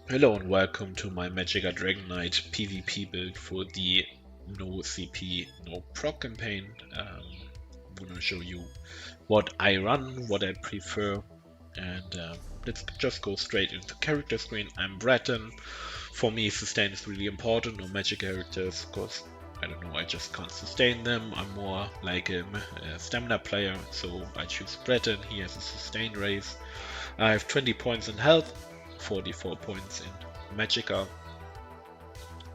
Hello and welcome to my Magicka Dragonknight PvP build for the noCP no proc campaign. I'm gonna show you what I run, what I prefer, and let's just go straight into character screen. I'm Breton. For me, sustain is really important on magic characters because I don't know, I just can't sustain them. I'm more like a stamina player, so I choose Breton. He has a sustain raise. I have 20 points in health, 44 points in Magicka.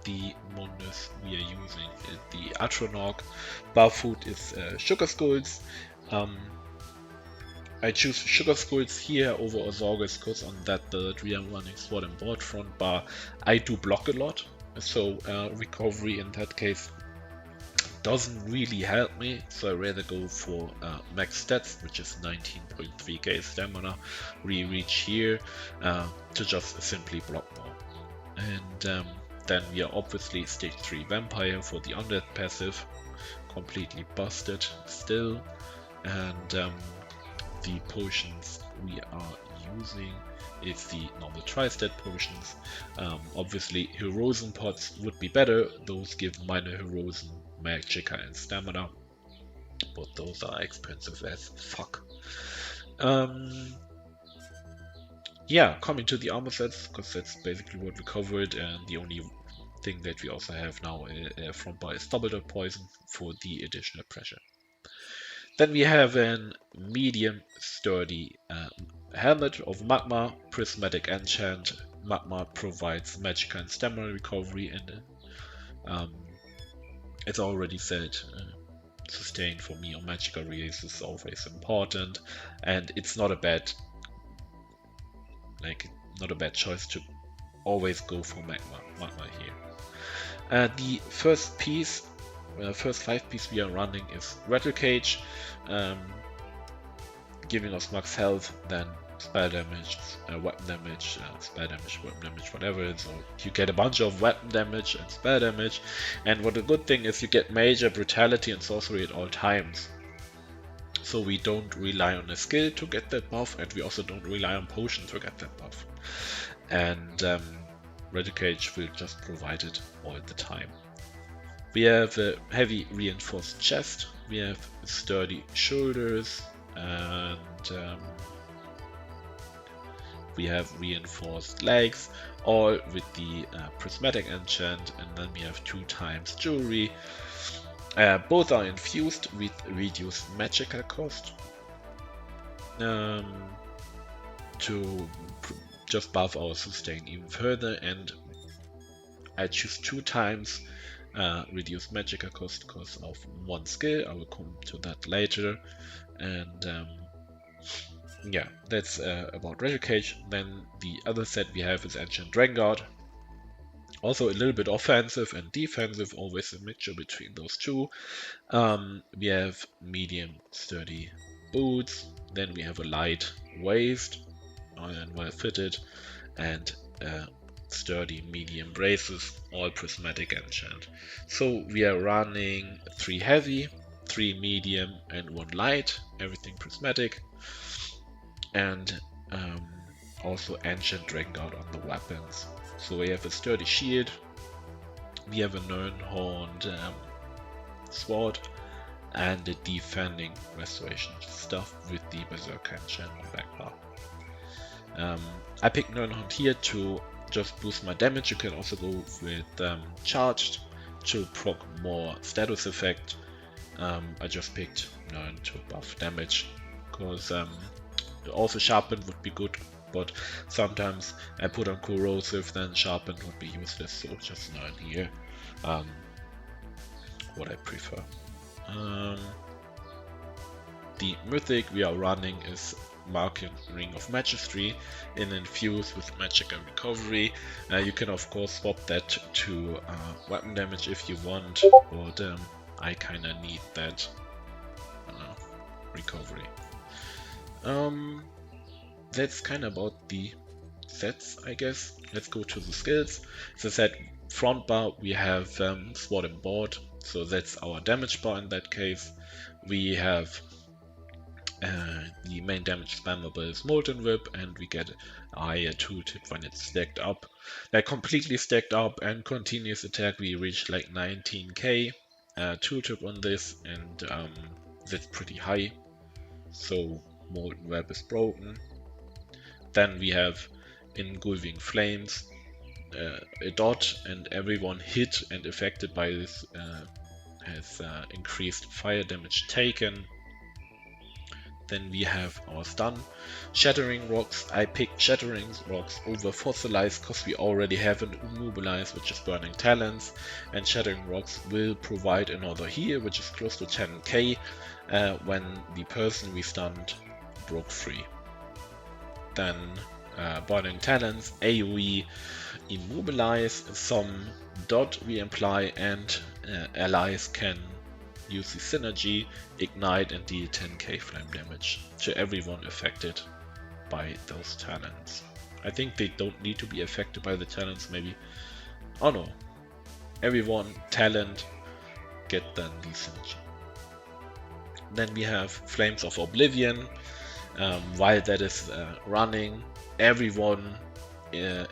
The Mondes we are using is the Atronach. Bar food is Sugar Skulls. Um, I choose Sugar Skulls here over Osorges because on that build we are running Sword and Board front bar. I do block a lot, so recovery in that case doesn't really help me, so I rather go for max stats, which is 19.3k stamina, reach here to just simply block more. And then we are obviously stage 3 vampire for the undead passive, completely busted still, and the potions we are using is the normal tri-stat potions. Obviously Heroism pots would be better, those give minor Heroism, Magicka and stamina, but those are expensive as fuck. Yeah, coming to the armor sets, because that's basically what we covered, and the only thing that we also have now front bar is double dot poison for the additional pressure. Then we have an medium sturdy helmet of magma, prismatic enchant. Magma provides magic and stamina recovery, and as already said, sustain for me on Magicka release is always important, and it's not a bad choice to always go for magma here. The first piece, first 5 piece we are running is Rattle Cage, giving us max health, then spell damage, weapon damage, spell damage, weapon damage, whatever. So you get a bunch of weapon damage and spell damage, and what the good thing is you get major brutality and sorcery at all times. So we don't rely on a skill to get that buff, and we also don't rely on potion to get that buff. And Rattle Cage will just provide it all the time. We have a heavy reinforced chest, we have sturdy shoulders, and we have reinforced legs, all with the prismatic enchant, and then we have 2 times jewelry. Both are infused with reduced Magicka cost to just buff our sustain even further, and I choose 2 times reduced Magicka cost because of 1 skill. I will come to that later, and yeah, that's about Rattle Cage. Then the other set we have is Ancient Dragonguard. Also a little bit offensive and defensive, always a mixture between those two. We have medium sturdy boots, then we have a light waist and well fitted, and sturdy medium braces, all prismatic enchant. So we are running 3 heavy, 3 medium and 1 light, everything prismatic, and also Ancient Dragonguard on the weapons. So we have a sturdy shield, we have a Nirn-horned sword, and the defending restoration stuff with the Berserker enchant on back bar. I picked Nirn-horned here to just boost my damage. You can also go with charged to proc more status effect. I just picked Nirn to buff damage because also sharpened would be good, but sometimes I put on corrosive, then sharpened would be useless, so just Nirn here, what I prefer. The mythic we are running is Marking Ring of Magistry in infused with Magicka recovery. You can of course swap that to weapon damage if you want, but I kinda need that recovery. That's kind of about the sets, I guess. Let's go to the skills. As I said, front bar we have Sword and Board, so that's our damage bar in that case. We have The main damage spammable is Molten Whip, and we get a higher tooltip when it's stacked up. Like completely stacked up and continuous attack, we reach like 19k tooltip on this, and that's pretty high. So Molten Web is broken. Then we have Engulfing Flames, a dot, and everyone hit and affected by this has increased fire damage taken. Then we have our stun. Shattering Rocks. I picked Shattering Rocks over Fossilized because we already have an Immobilize, which is Burning Talents, and Shattering Rocks will provide another heal, which is close to 10k when the person we stunned broke free. Then Burning Talents, AoE, Immobilize, some dot we imply, and allies can use the synergy, ignite, and deal 10k flame damage to everyone affected by those talents. I think they don't need to be affected by the talents, maybe. Oh no. Everyone, talent, get then the synergy. Then we have Flames of Oblivion. While that is running, everyone in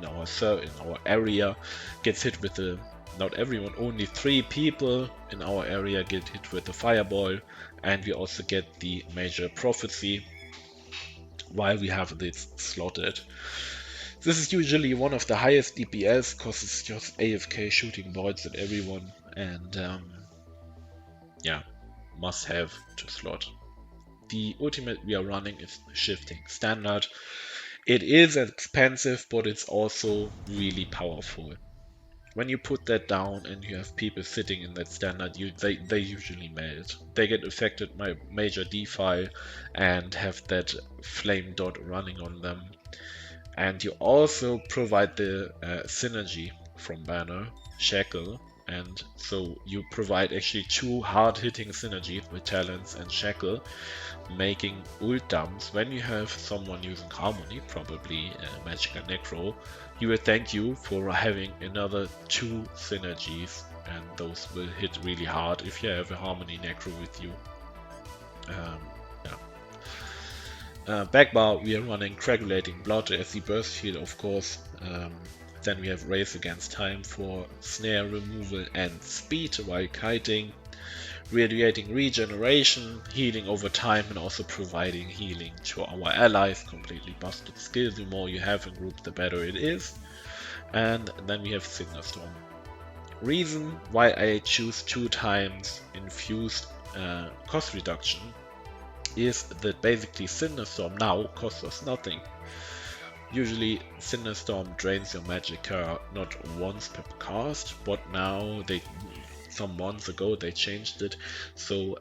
our area gets hit with the. Not everyone, only 3 people in our area get hit with the fireball, and we also get the Major Prophecy while we have this slotted. This is usually one of the highest DPS because it's just AFK shooting bolts at everyone, and yeah, must have to slot. The ultimate we are running is Shifting Standard. It is expensive, but it's also really powerful. When you put that down and you have people sitting in that standard, they usually melt. They get affected by major defi and have that flame dot running on them. And you also provide the synergy from Banner, Shackle, and so you provide actually 2 hard-hitting synergies with Talents and Shackle, making ult dumps. When you have someone using Harmony, probably Magicka Necro, he will thank you for having another 2 synergies, and those will hit really hard if you have a Harmony Necro with you. Backbar, we are running Coagulating Blood as the burst shield, of course. Then we have Race Against Time for snare removal and speed while kiting. Radiating Regeneration, healing over time, and also providing healing to our allies. Completely busted skill. The more you have in group, the better it is. And then we have Thunderstorm. Reason why I choose 2 times infused cost reduction is that basically Thunderstorm now costs us nothing. Usually Thunderstorm drains your Magicka not once per cast, but now some months ago they changed it, so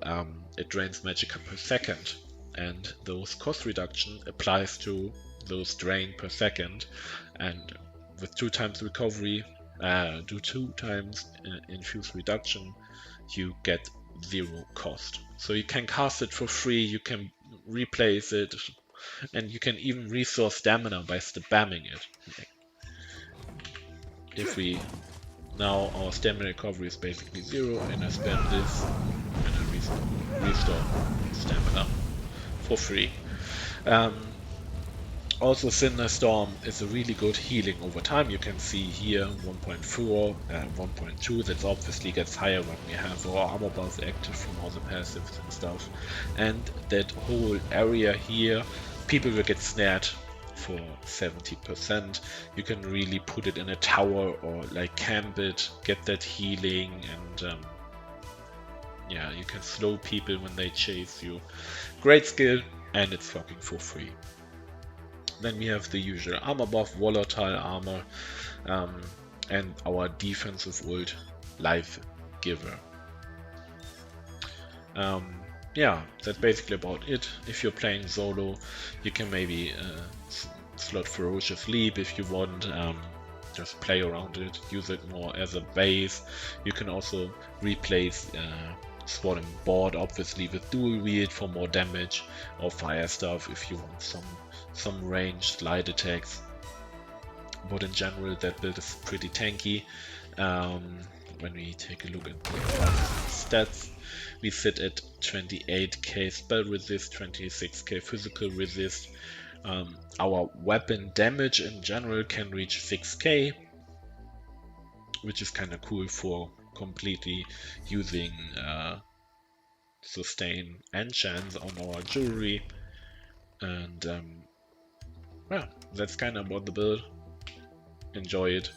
it drains Magicka per second, and those cost reduction applies to those drain per second, and with 2 times recovery, do 2 times infused reduction, you get 0 cost. So you can cast it for free, you can replace it, and you can even resource stamina by spamming it. If we now, our stamina recovery is basically 0, and I spam this and I restore stamina for free. Also, Thunderstorm is a really good healing over time. You can see here 1.4, 1.2, that obviously gets higher when we have our armor buff active from all the passives and stuff. And that whole area here, people will get snared for 70%. You can really put it in a tower or like camp it, get that healing, and yeah, you can slow people when they chase you. Great skill, and it's fucking for free. Then we have the usual armor buff, volatile armor, and our defensive ult, Life Giver. Yeah, that's basically about it. If you're playing solo, you can maybe slot Ferocious Leap if you want, just play around it, use it more as a base. You can also replace Swatting Board obviously with Dual Wield for more damage, or fire stuff if you want some ranged light attacks. But in general that build is pretty tanky. when we take a look at the stats, we sit at 28k spell resist, 26k physical resist. Our weapon damage in general can reach 6k, which is kind of cool for completely using sustain enchants on our jewelry. And well, that's kind of about the build. Enjoy it.